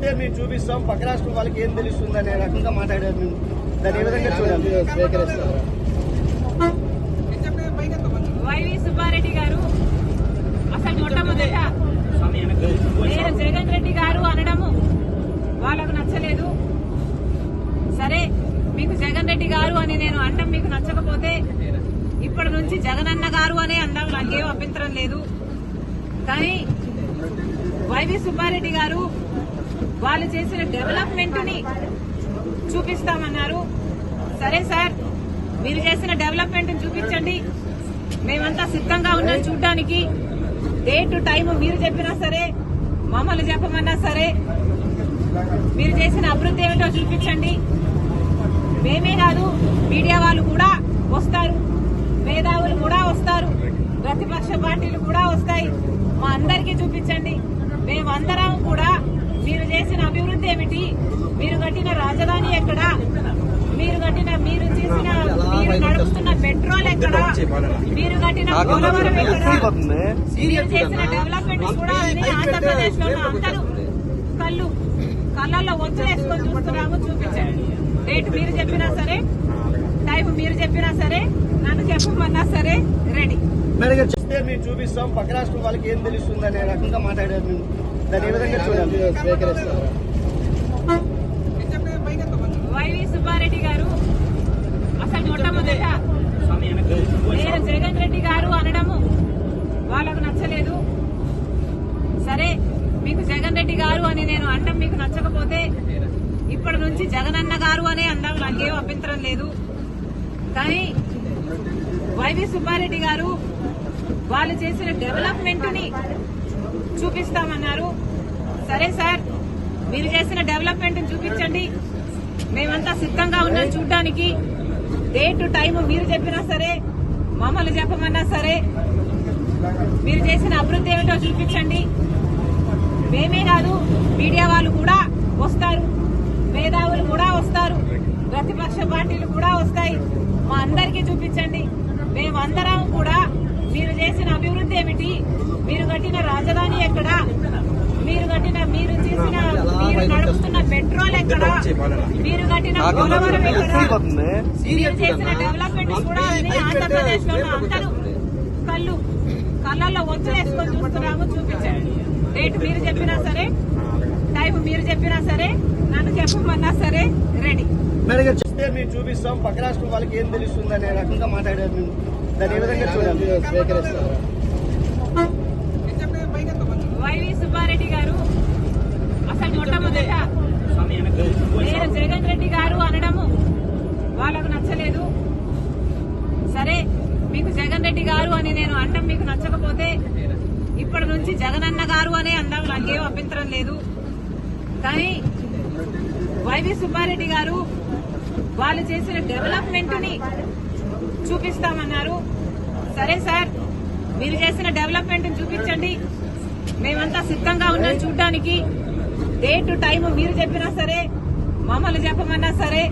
చెప్తే మేము చూపిస్తాం, పక్క రాష్ట్రం వాళ్ళకి ఏం తెలుస్తుంది అనే రకంగా మాట్లాడారు. మేము దాన్ని ఏ విధంగా చూడాలి? స్వీకరిస్తారు. వైవి సుబ్బారెడ్డి గారు అసలు మొట్టమొదట నేను జగన్ రెడ్డి గారు అనడము వాళ్ళకు నచ్చలేదు. సరే, మీకు జగన్ రెడ్డి గారు అని నేను అనడం మీకు నచ్చకపోతే ఇప్పటి నుంచి జగనన్న గారు అనే అందాం, నాకేం అభ్యంతరం లేదు. కానీ వైవి సుబ్బారెడ్డి గారు వాళ్ళు చేసిన డెవలప్మెంట్ ని చూపిస్తామన్నారు. సరే సార్, మీరు చేసిన డెవలప్మెంట్ చూపించండి, మేమంతా సిద్ధంగా ఉన్నాం చూడ్డానికి. డేట్ టైం మీరు చెప్పినా సరే, మమ్మల్ని చెప్పమన్నా సరే, మీరు చేసిన అభివృద్ధి ఏమిటో చూపించండి. మేమే కాదు, మీడియా వాళ్ళు కూడా వస్తారు, మేధావులు కూడా వస్తారు, ప్రతిపక్ష పార్టీలు కూడా వస్తాయి. మా అందరికీ చూపించండి. మేమందరం కూడా మీరు చేసిన అభివృద్ధి ఏమిటి, మీరు కట్టిన రాజధాని ఎక్కడ, మీరు నడుపుతున్న పెట్రోల్ ఎక్కడ, మీరు కట్టిన పోలవరం ఎక్కడ, మీరు చేసిన డెవలప్మెంట్ కూడా ఆంధ్రప్రదేశ్ లో అందరూ కళ్ళల్లో వచ్చేసుకొని చూస్తున్నాము. చూపించండి. డేట్ మీరు చెప్పినా సరే, టైం మీరు చెప్పినా సరే, నన్ను చెప్పమన్నా సరే రెడీ. చెప్తే మేము చూపిస్తాం, పక్క రాష్ట్రం వాళ్ళకి ఏం తెలుస్తుంది అనే రకంగా మాట్లాడారు. మేము దాన్ని ఏ విధంగా చూడాలి? స్వీకరిస్తారు. వైవి సుబ్బారెడ్డి గారు అసలు మొట్టమొదట నేను జగన్ రెడ్డి గారు అనడము వాళ్ళకు నచ్చలేదు. సరే, మీకు జగన్ రెడ్డి గారు అని నేను అనడం మీకు నచ్చకపోతే ఇప్పటి నుంచి జగనన్న గారు అనే అందాం, నాకేం అభ్యంతరం లేదు. కానీ వైవి సుబ్బారెడ్డి గారు వాళ్ళు చేసిన డెవలప్మెంట్ ని చూపిస్తామన్నారు. సరే సార్, మీరు చేసిన డెవలప్మెంట్ చూపించండి, మేమంతా సిద్ధంగా ఉన్నాం చూడ్డానికి. డేట్ టైం మీరు చెప్పినా సరే, మమ్మల్ని చెప్పమన్నా సరే, మీరు చేసిన అభివృద్ధి ఏమిటో చూపించండి. మేమే కాదు, మీడియా వాళ్ళు కూడా వస్తారు, మేధావులు కూడా వస్తారు, ప్రతిపక్ష పార్టీలు కూడా వస్తాయి. మా అందరికీ చూపించండి. మేమందరం కూడా మీరు చేసిన అభివృద్ధి ఏమిటి, మీరు కట్టిన రాజధాని ఎక్కడ, మీరు నడుపుతున్న పెట్రోల్ ఎక్కడ, మీరు కట్టిన పోలవరం ఎక్కడ, మీరు చేసిన డెవలప్మెంట్ కూడా ఆంధ్రప్రదేశ్ లో అందరూ కళ్ళల్లో వచ్చేసుకొని చూస్తున్నాము. చూపించండి. డేట్ మీరు చెప్పినా సరే, టైం మీరు చెప్పినా సరే, నన్ను చెప్పమన్నా సరే రెడీ. చెప్తే మేము చూపిస్తాం, పక్క రాష్ట్రం వాళ్ళకి ఏం తెలుస్తుంది అనే రకంగా మాట్లాడారు. మేము దాన్ని ఏ విధంగా చూడాలి? స్వీకరిస్తారు. వైవి సుబ్బారెడ్డి గారు అసలు మొట్టమొదట నేను జగన్ రెడ్డి గారు అనడము వాళ్ళకు నచ్చలేదు. సరే, మీకు జగన్ రెడ్డి గారు అని నేను అనడం మీకు నచ్చకపోతే ఇప్పటి నుంచి జగనన్న గారు అనే అందాం, నాకేం అభ్యంతరం లేదు. కానీ వైవి సుబ్బారెడ్డి గారు వాళ్ళు చేసిన డెవలప్మెంట్ ని చూపిస్తామన్నారు. సరే సార్, మీరు చేసిన డెవలప్మెంట్ చూపించండి, మేమంతా సిద్ధంగా ఉన్నాం చూడ్డానికి. డేట్ టైం మీరు చెప్పినా సరే, మమ్మల్ని చెప్పమన్నా సరే,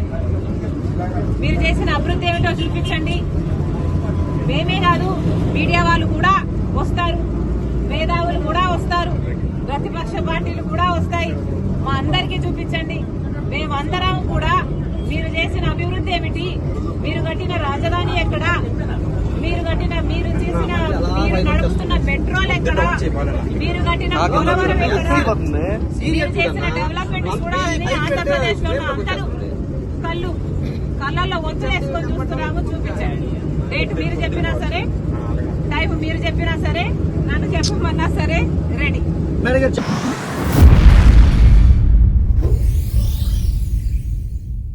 మీరు చేసిన అభివృద్ధి ఏమిటో చూపించండి. మేమే కాదు, మీడియా వాళ్ళు కూడా వస్తారు, మేధావులు కూడా వస్తారు, ప్రతిపక్ష పార్టీలు కూడా వస్తాయి. మా అందరికీ చూపించండి. మేమందరం కూడా మీరు చేసిన అభివృద్ధి ఏమిటి, మీరు కట్టిన రాజధాని ఎక్కడ, మీరు నడుపుతున్న పెట్రోల్ ఎక్కడ, మీరు కట్టిన పోలవరం ఎక్కడ, మీరు చేసిన డెవలప్మెంట్ కూడా ఆంధ్రప్రదేశ్ లో అందరూ కళ్ళల్లో వచ్చేసుకొని చూస్తున్నాము. చూపించండి. డేట్ మీరు చెప్పినా సరే, టైం మీరు చెప్పినా సరే, నన్ను చెప్పమన్నా సరే రెడీ.